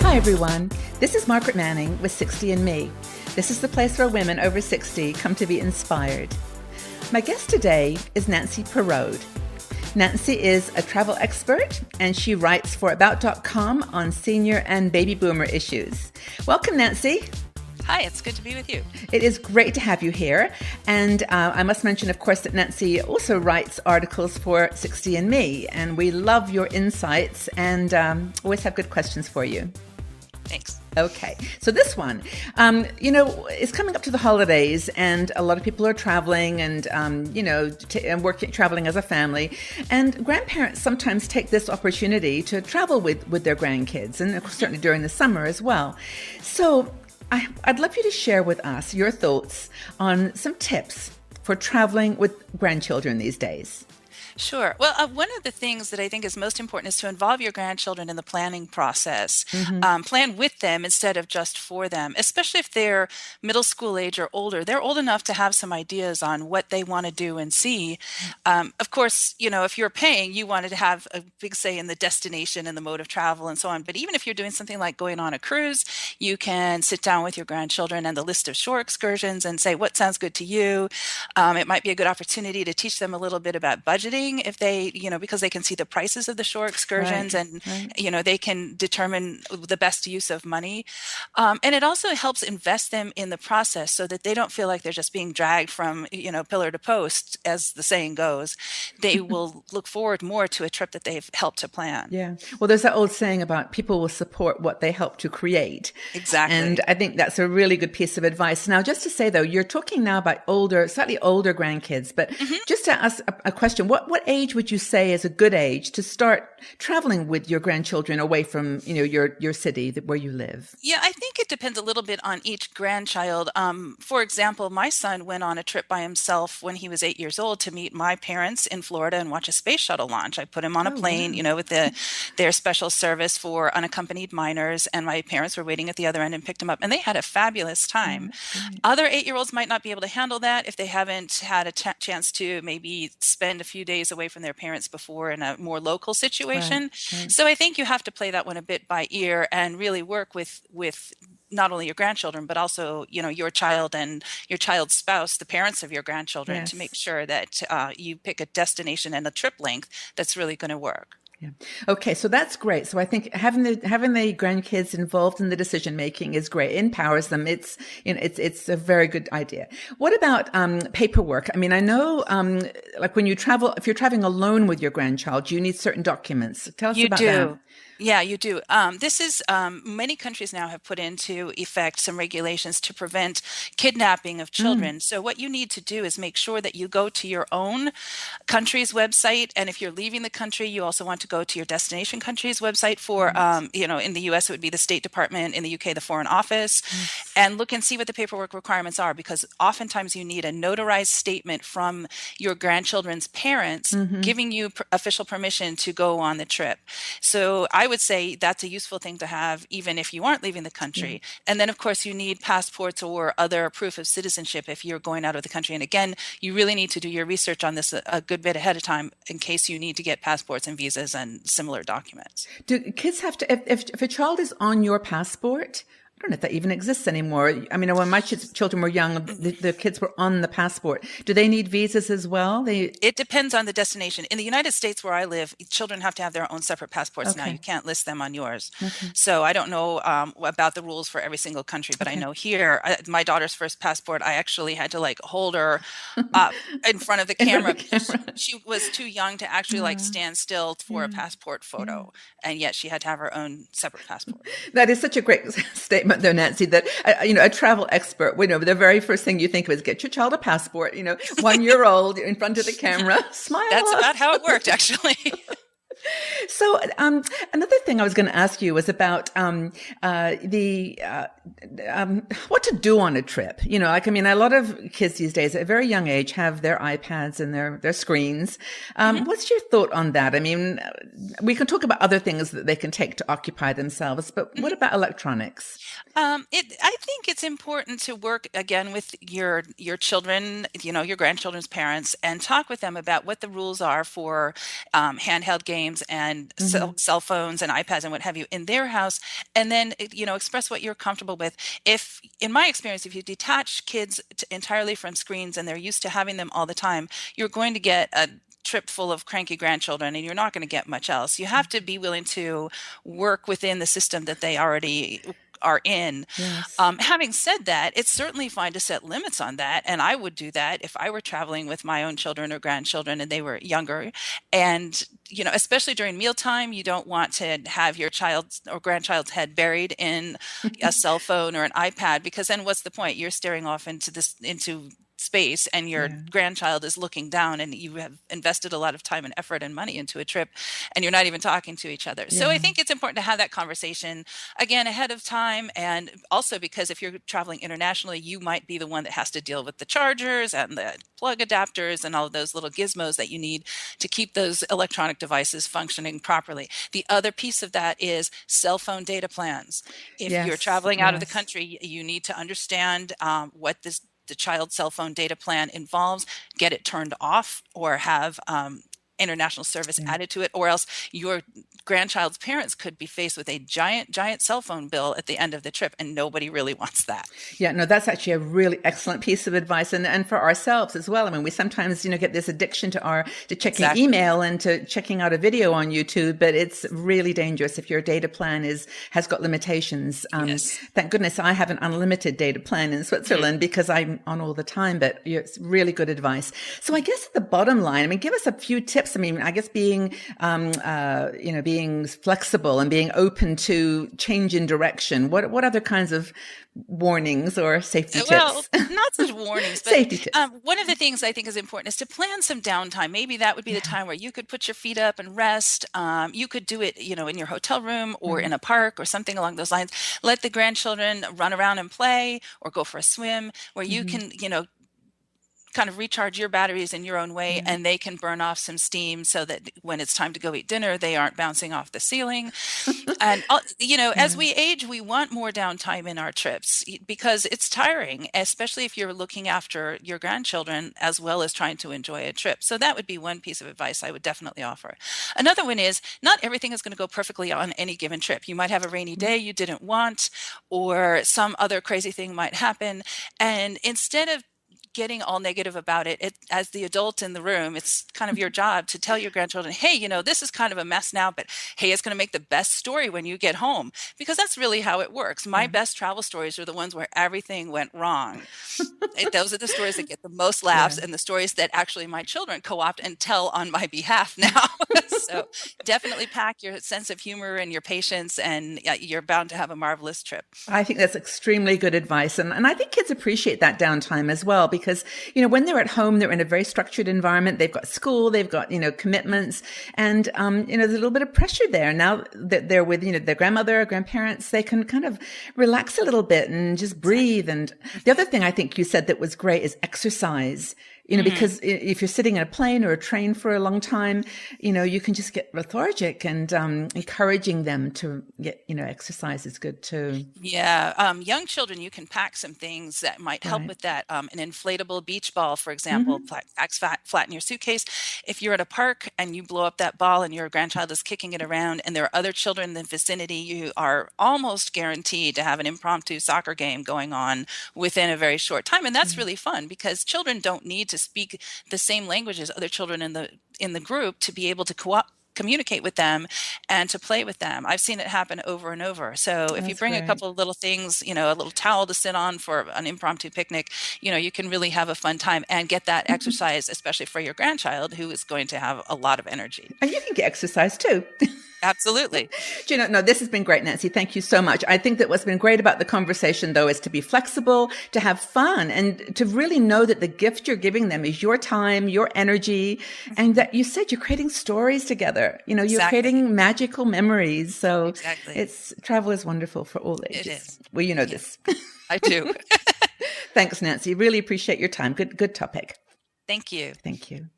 Hi everyone, this is Margaret Manning with 60 and Me. This is the place where women over 60 come to be inspired. My guest today is Nancy Perrode. Nancy is a travel expert and she writes for About.com on senior and baby boomer issues. Welcome, Nancy. Hi, it's good to be with you. It is great to have you here. And I must mention, of course, that Nancy also writes articles for 60 and Me, and we love your insights and always have good questions for you. Thanks. Okay, so this one, it's coming up to the holidays, and a lot of people are traveling and, traveling as a family. And grandparents sometimes take this opportunity to travel with their grandkids, and certainly during the summer as well. So I'd love you to share with us your thoughts on some tips for traveling with grandchildren these days. Sure. Well, one of the things that I think is most important is to involve your grandchildren in the planning process. Plan with them instead of just for them, especially if they're middle school age or older. They're old enough to have some ideas on what they want to do and see. Of course, if you're paying, you wanted to have a big say in the destination and the mode of travel and so on. But even if you're doing something like going on a cruise, you can sit down with your grandchildren and the list of shore excursions and say, what sounds good to you? It might be a good opportunity to teach them a little bit about budgeting if they, because they can see the prices of the shore excursions and they can determine the best use of money. And it also helps invest them in the process so that they don't feel like they're just being dragged from, pillar to post, as the saying goes. They will look forward more to a trip that they've helped to plan. Yeah. Well, there's that old saying about people will support what they help to create. Exactly. And I think that's a really good piece of advice. Now, just to say, though, you're talking now about slightly older grandkids, but just to ask a question, what age would you say is a good age to start traveling with your grandchildren away from, your city where you live? Yeah, I think it depends a little bit on each grandchild. For example, my son went on a trip by himself when he was 8 years old to meet my parents in Florida and watch a space shuttle launch. I put him on a plane, with their special service for unaccompanied minors, and my parents were waiting at the other end and picked him up, and they had a fabulous time. Other 8-year-olds might not be able to handle that if they haven't had a chance to maybe spend a few days away from their parents before in a more local situation. Right. So I think you have to play that one a bit by ear and really work with not only your grandchildren, but also, your child and your child's spouse, the parents of your grandchildren, to make sure that you pick a destination and a trip length that's really going to work. Yeah. Okay, so that's great. So I think having the grandkids involved in the decision making is great. It empowers them. It's a very good idea. What about paperwork? I mean, I know like when you travel, if you're traveling alone with your grandchild, you need certain documents. Tell us about that. Yeah, you do. This is many countries now have put into effect some regulations to prevent kidnapping of children. So what you need to do is make sure that you go to your own country's website. And if you're leaving the country, you also want to go to your destination country's website for, in the US, it would be the State Department, in the UK, the Foreign Office, and look and see what the paperwork requirements are, because oftentimes you need a notarized statement from your grandchildren's parents giving you official permission to go on the trip. So I would say that's a useful thing to have even if you aren't leaving the country. And then, of course, you need passports or other proof of citizenship if you're going out of the country. And again, you really need to do your research on this a good bit ahead of time in case you need to get passports and visas and similar documents. Do kids have to, if a child is on your passport, I don't know if that even exists anymore. I mean, when my children were young, the kids were on the passport. Do they need visas as well? It depends on the destination. In the United States where I live, children have to have their own separate passports now. You can't list them on yours. So I don't know about the rules for every single country, but I know here, my daughter's first passport, I actually had to hold her up in front of the camera. She was too young to actually stand still for a passport photo. And yet she had to have her own separate passport. That is such a great statement, though, Nancy, that, a travel expert, the very first thing you think of is get your child a passport, 1 year old in front of the camera, smile. That's about how it worked, actually. So another thing I was going to ask you was about what to do on a trip. A lot of kids these days at a very young age have their iPads and their screens. What's your thought on that? I mean, we can talk about other things that they can take to occupy themselves, but what about electronics? I think it's important to work again with your children, your grandchildren's parents, and talk with them about what the rules are for handheld games and and cell phones and iPads and what have you in their house, and then, express what you're comfortable with. If, in my experience, if you detach kids entirely from screens and they're used to having them all the time, you're going to get a trip full of cranky grandchildren, and you're not going to get much else. You have to be willing to work within the system that they already are in. Yes. Having said that, it's certainly fine to set limits on that. And I would do that if I were traveling with my own children or grandchildren and they were younger. And, especially during mealtime, you don't want to have your child's or grandchild's head buried in a cell phone or an iPad, because then what's the point? You're staring off into space, and your grandchild is looking down, and you have invested a lot of time and effort and money into a trip, and you're not even talking to each other. So I think it's important to have that conversation again ahead of time. And also because if you're traveling internationally, you might be the one that has to deal with the chargers and the plug adapters and all of those little gizmos that you need to keep those electronic devices functioning properly. The other piece of that is cell phone data plans. If you're traveling out of the country, you need to understand what the child's cell phone data plan involves. Get it turned off, or have international service added to it, or else your grandchild's parents could be faced with a giant cell phone bill at the end of the trip, and nobody really wants that. Yeah, no, that's actually a really excellent piece of advice, and for ourselves as well. I mean, we sometimes, get this addiction to checking email and to checking out a video on YouTube, but it's really dangerous if your data plan has got limitations. Thank goodness I have an unlimited data plan in Switzerland because I'm on all the time, but it's really good advice. So I guess at the bottom line, I mean, give us a few tips. I mean, I guess being flexible and being open to change in direction. What other kinds of warnings or safety tips? Well, not such warnings, but safety tips. One of the things I think is important is to plan some downtime. Maybe that would be the time where you could put your feet up and rest. You could do it, in your hotel room or in a park or something along those lines. Let the grandchildren run around and play, or go for a swim, where you can, kind of recharge your batteries in your own way, and they can burn off some steam so that when it's time to go eat dinner, they aren't bouncing off the ceiling. And, as we age, we want more downtime in our trips because it's tiring, especially if you're looking after your grandchildren as well as trying to enjoy a trip. So that would be one piece of advice I would definitely offer. Another one is not everything is going to go perfectly on any given trip. You might have a rainy day you didn't want, or some other crazy thing might happen. And instead of getting all negative about it, as the adult in the room, it's kind of your job to tell your grandchildren, hey, this is kind of a mess now, but hey, it's going to make the best story when you get home, because that's really how it works. My best travel stories are the ones where everything went wrong. Those are the stories that get the most laughs, and the stories that actually my children co-opt and tell on my behalf now. So definitely pack your sense of humor and your patience, and you're bound to have a marvelous trip. I think that's extremely good advice. And I think kids appreciate that downtime as well, because, when they're at home, they're in a very structured environment. They've got school, they've got, commitments, and, there's a little bit of pressure there. Now that they're with, their grandmother or grandparents, they can kind of relax a little bit and just breathe. And the other thing I think you said that was great is exercise. Because if you're sitting in a plane or a train for a long time, you can just get lethargic, and encouraging them to get, exercise is good too. Yeah. Young children, you can pack some things that might help with that. An inflatable beach ball, for example, packs flat in your suitcase. If you're at a park and you blow up that ball and your grandchild is kicking it around and there are other children in the vicinity, you are almost guaranteed to have an impromptu soccer game going on within a very short time. And that's really fun, because children don't need to speak the same language as other children in the group to be able to communicate with them and to play with them. I've seen it happen over and over. So if you bring a couple of little things, a little towel to sit on for an impromptu picnic, you can really have a fun time and get that exercise, especially for your grandchild, who is going to have a lot of energy. And you can get exercise too. Absolutely. No, this has been great, Nancy. Thank you so much. I think that what's been great about the conversation, though, is to be flexible, to have fun, and to really know that the gift you're giving them is your time, your energy, and that you said you're creating stories together. You're creating magical memories. So travel is wonderful for all ages. It is. Well, this. I do. Thanks, Nancy. Really appreciate your time. Good topic. Thank you. Thank you.